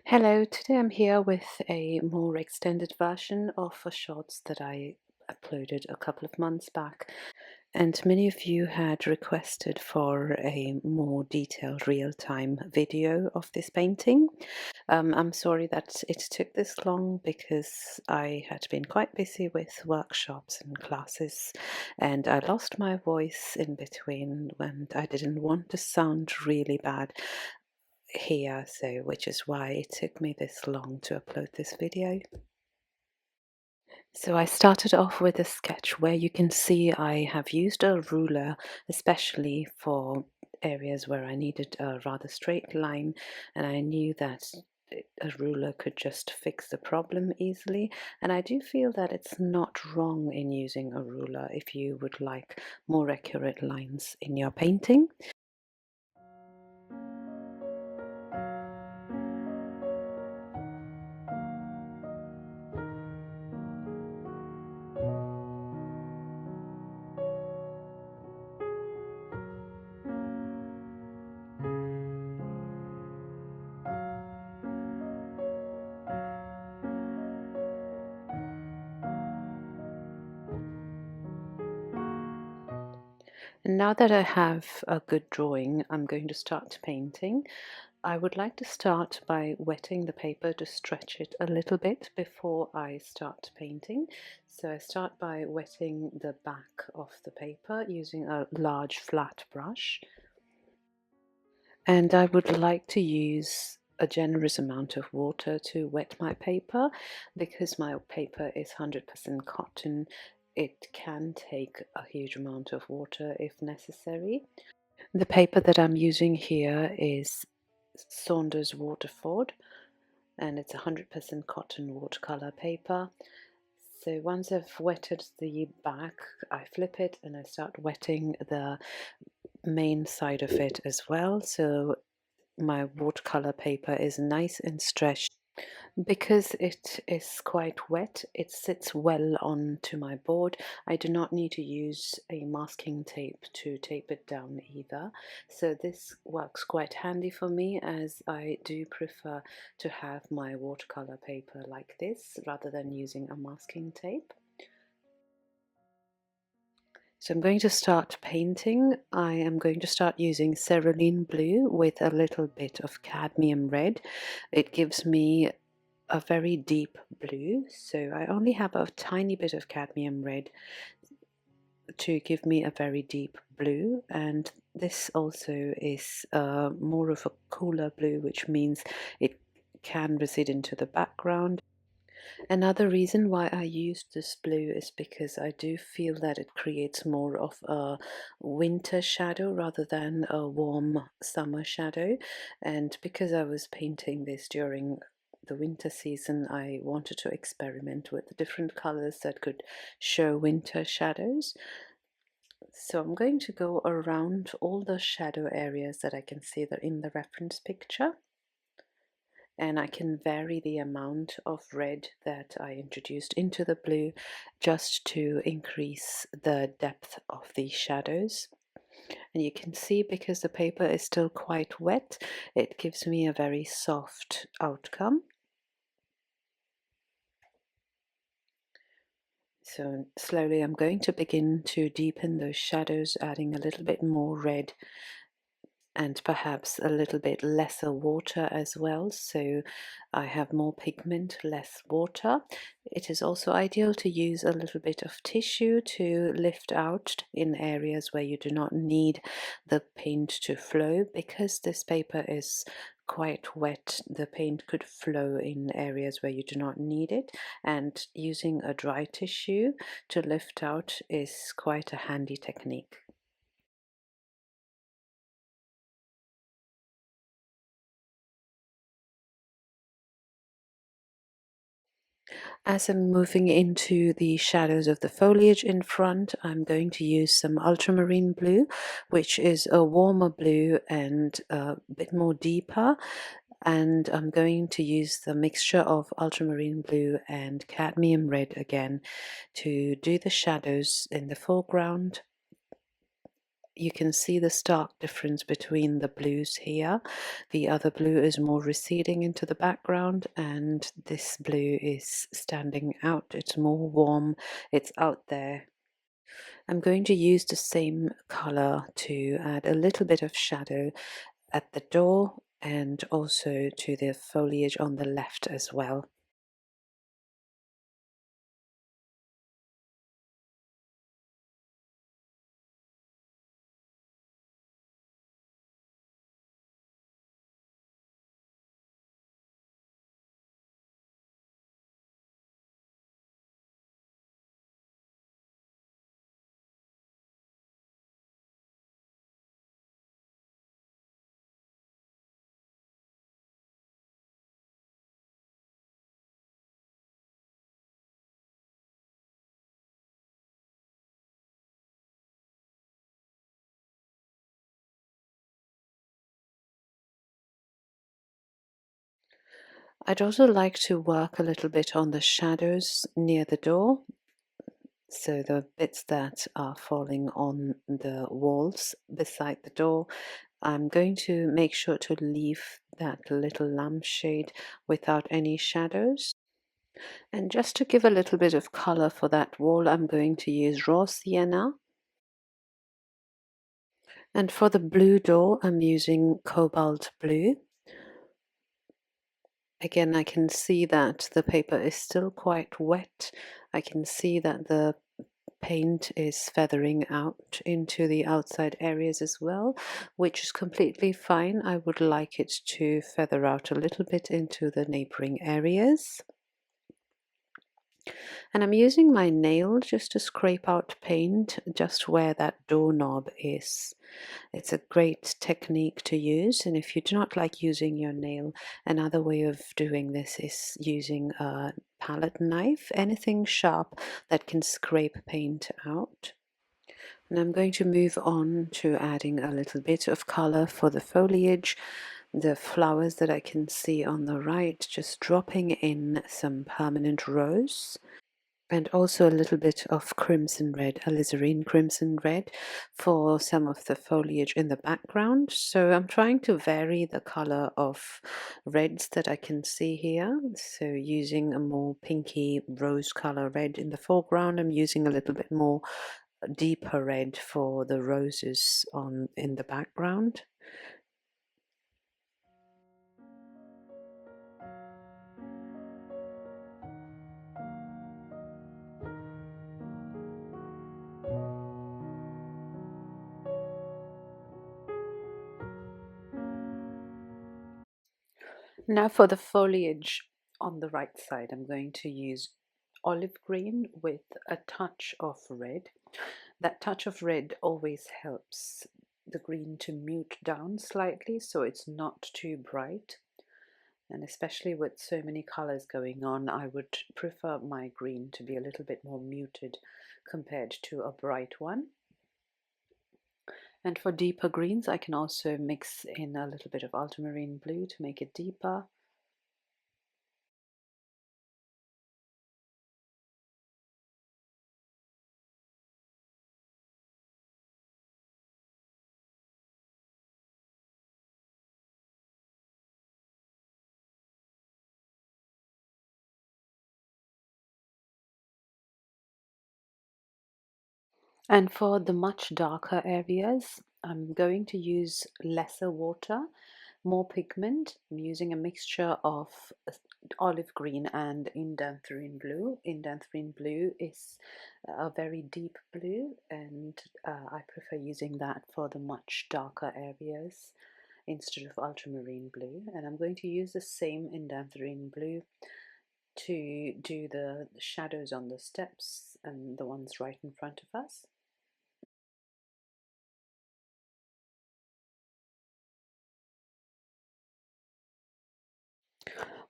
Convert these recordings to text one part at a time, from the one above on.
Hello, today I'm here with a more extended version of a shorts that I uploaded a couple of months back. And many of you had requested for a more detailed real-time video of this painting. I'm sorry that it took this long because I had been quite busy with workshops and classes, and I lost my voice in between and I didn't want to sound really bad here, so which is why it took me this long to upload this video. So I started off with a sketch where you can see I have used a ruler, especially for areas where I needed a rather straight line, and I knew that a ruler could just fix the problem easily. And I do feel that it's not wrong in using a ruler if you would like more accurate lines in your painting. And now that I have a good drawing, I'm going to start painting. I would like to start by wetting the paper to stretch it a little bit before I start painting. So I start by wetting the back of the paper using a large flat brush. And I would like to use a generous amount of water to wet my paper. Because my paper is 100% cotton, it can take a huge amount of water if necessary. The paper that I'm using here is Saunders Waterford, and it's 100% cotton watercolor paper. So once I've wetted the back, I flip it and I start wetting the main side of it as well, so my watercolor paper is nice and stretched. Because it is quite wet, it sits well onto my board. I do not need to use a masking tape to tape it down either. So this works quite handy for me, as I do prefer to have my watercolor paper like this rather than using a masking tape. So I'm going to start painting. I am going to start using cerulean blue with a little bit of cadmium red. It gives me a very deep blue, so I only have a tiny bit of cadmium red to give me a very deep blue, and this also is more of a cooler blue, which means it can recede into the background. Another reason why I used this blue is because I do feel that it creates more of a winter shadow rather than a warm summer shadow, and because I was painting this during the winter season, I wanted to experiment with the different colors that could show winter shadows. So I'm going to go around all the shadow areas that I can see that in the reference picture, and I can vary the amount of red that I introduced into the blue just to increase the depth of the shadows. And you can see, because the paper is still quite wet, it gives me a very soft outcome. So slowly I'm going to begin to deepen those shadows, adding a little bit more red and perhaps a little bit lesser water as well, so I have more pigment, less water. It is also ideal to use a little bit of tissue to lift out in areas where you do not need the paint to flow. Because this paper is quite wet, the paint could flow in areas where you do not need it, and using a dry tissue to lift out is quite a handy technique. As I'm moving into the shadows of the foliage in front, I'm going to use some ultramarine blue, which is a warmer blue and a bit more deeper. And I'm going to use the mixture of ultramarine blue and cadmium red again to do the shadows in the foreground you can see the stark difference between the blues here. The other blue is more receding into the background, and this blue is standing out. It's more warm, it's out there. I'm going to use the same color to add a little bit of shadow at the door and also to the foliage on the left as well. I'd also like to work a little bit on the shadows near the door. So the bits that are falling on the walls beside the door, I'm going to make sure to leave that little lampshade without any shadows. And just to give a little bit of color for that wall, I'm going to use raw sienna. And for the blue door, I'm using cobalt blue. Again, I can see that the paper is still quite wet. I can see that the paint is feathering out into the outside areas as well, which is completely fine. I would like it to feather out a little bit into the neighboring areas. And I'm using my nail just to scrape out paint just where that doorknob is. It's a great technique to use, and if you do not like using your nail, another way of doing this is using a palette knife, anything sharp that can scrape paint out. And I'm going to move on to adding a little bit of color for the foliage, the flowers that I can see on the right, just dropping in some permanent rose. And also a little bit of crimson red, alizarin crimson red, for some of the foliage in the background. So I'm trying to vary the color of reds that I can see here. So using a more pinky rose color red in the foreground, I'm using a little bit more deeper red for the roses on in the background. Now for the foliage on the right side, I'm going to use olive green with a touch of red. That touch of red always helps the green to mute down slightly so it's not too bright. And especially with so many colors going on, I would prefer my green to be a little bit more muted compared to a bright one. And for deeper greens, I can also mix in a little bit of ultramarine blue to make it deeper. And for the much darker areas, I'm going to use lesser water, more pigment. I'm using a mixture of olive green and indanthrene blue. Indanthrene blue is a very deep blue, and I prefer using that for the much darker areas instead of ultramarine blue. And I'm going to use the same indanthrene blue to do the shadows on the steps and the ones right in front of us.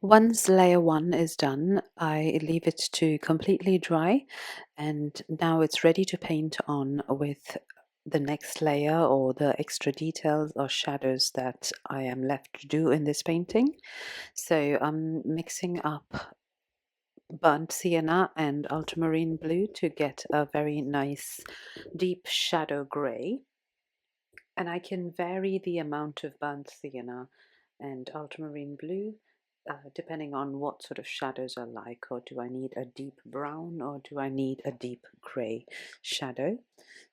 Once layer one is done, I leave it to completely dry, and now it's ready to paint on with the next layer or the extra details or shadows that I am left to do in this painting. So I'm mixing up burnt sienna and ultramarine blue to get a very nice deep shadow grey. And I can vary the amount of burnt sienna and ultramarine blue depending on what sort of shadows I like, or do I need a deep brown or do I need a deep grey shadow.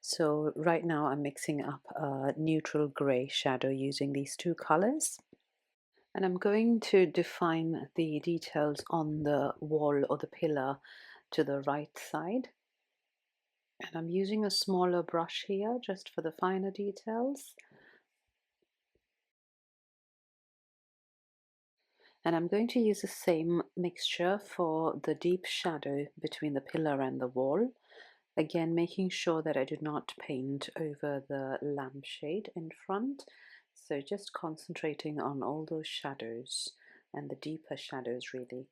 So right now I'm mixing up a neutral grey shadow using these two colors. And I'm going to define the details on the wall or the pillar to the right side. And I'm using a smaller brush here just for the finer details. And I'm going to use the same mixture for the deep shadow between the pillar and the wall. Again, making sure that I do not paint over the lampshade in front. So just concentrating on all those shadows and the deeper shadows really.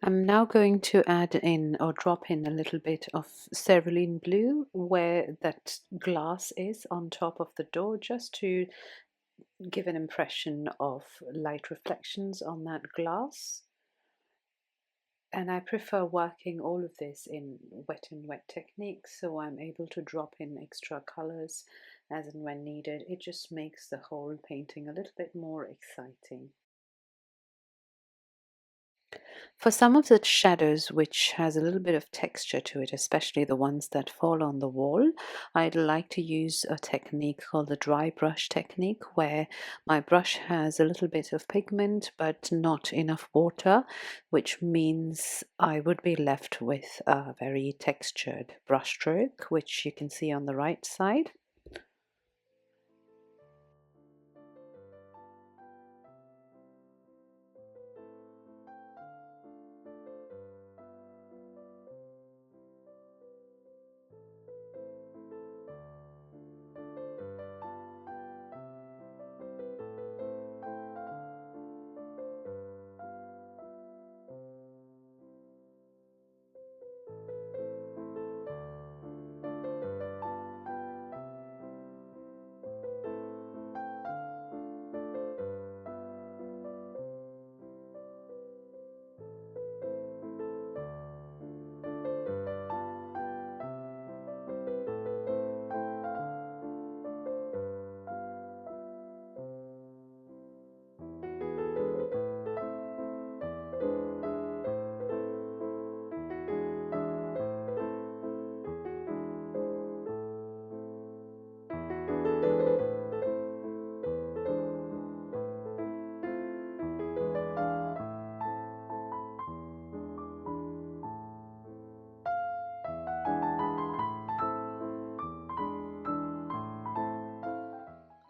I'm now going to add in or drop in a little bit of cerulean blue where that glass is on top of the door, just to give an impression of light reflections on that glass. And I prefer working all of this in wet and wet techniques, so I'm able to drop in extra colors as and when needed. It just makes the whole painting a little bit more exciting. For some of the shadows which has a little bit of texture to it, especially the ones that fall on the wall, I'd like to use a technique called the dry brush technique, where my brush has a little bit of pigment but not enough water, which means I would be left with a very textured brush stroke, which you can see on the right side.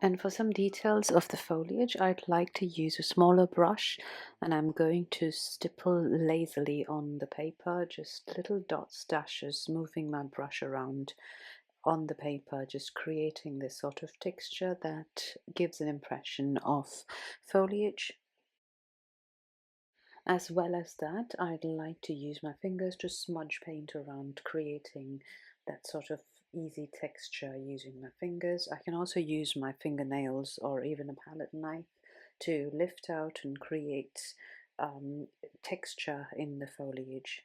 And for some details of the foliage, I'd like to use a smaller brush, and I'm going to stipple lazily on the paper, just little dots, dashes, moving my brush around on the paper, just creating this sort of texture that gives an impression of foliage. As well as that, I'd like to use my fingers to smudge paint around, creating that sort of easy texture using my fingers. I can also use my fingernails or even a palette knife to lift out and create texture in the foliage.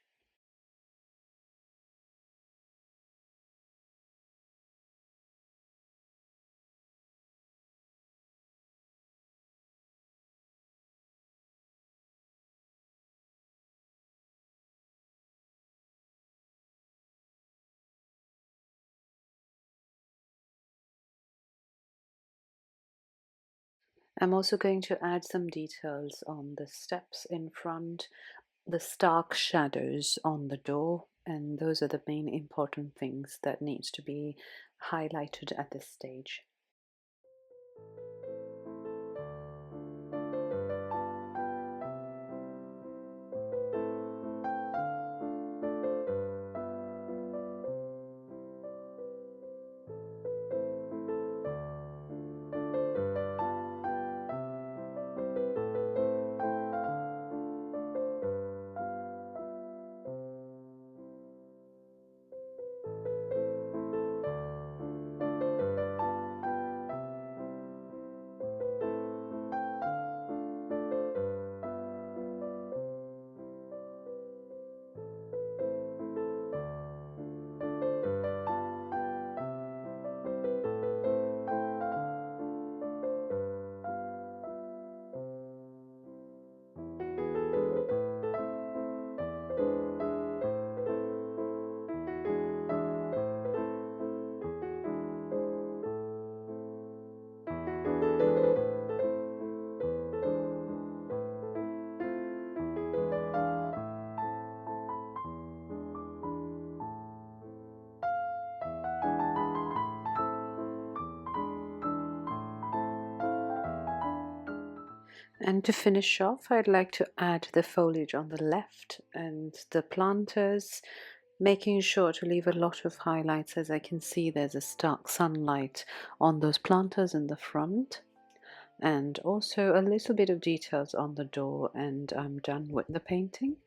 I'm also going to add some details on the steps in front, the stark shadows on the door, and those are the main important things that needs to be highlighted at this stage. And to finish off, I'd like to add the foliage on the left and the planters, making sure to leave a lot of highlights. As I can see, there's a stark sunlight on those planters in the front, and also a little bit of details on the door, and I'm done with the painting.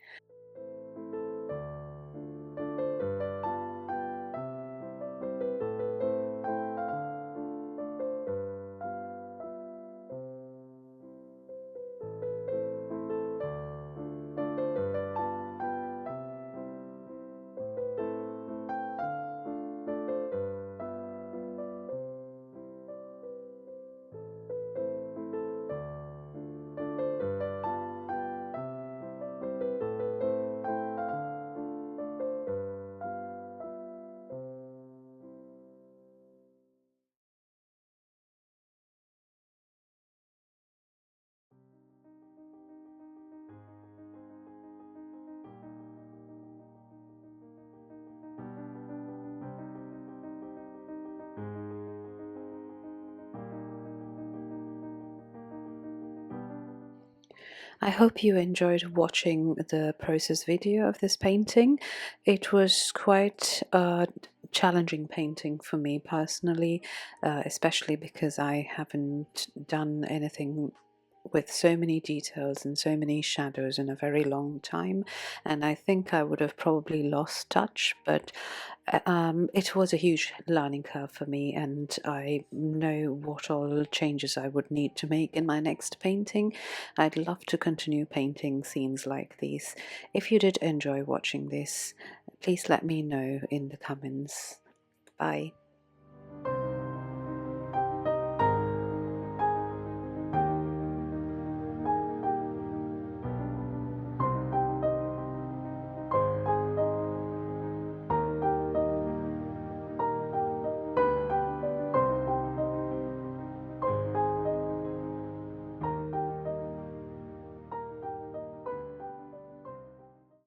I hope you enjoyed watching the process video of this painting. It was quite a challenging painting for me personally, especially because I haven't done anything with so many details and so many shadows in a very long time, and I think I would have probably lost touch, but it was a huge learning curve for me, and I know what all changes I would need to make in my next painting. I'd love to continue painting scenes like these. If you did enjoy watching this, please let me know in the comments. Bye.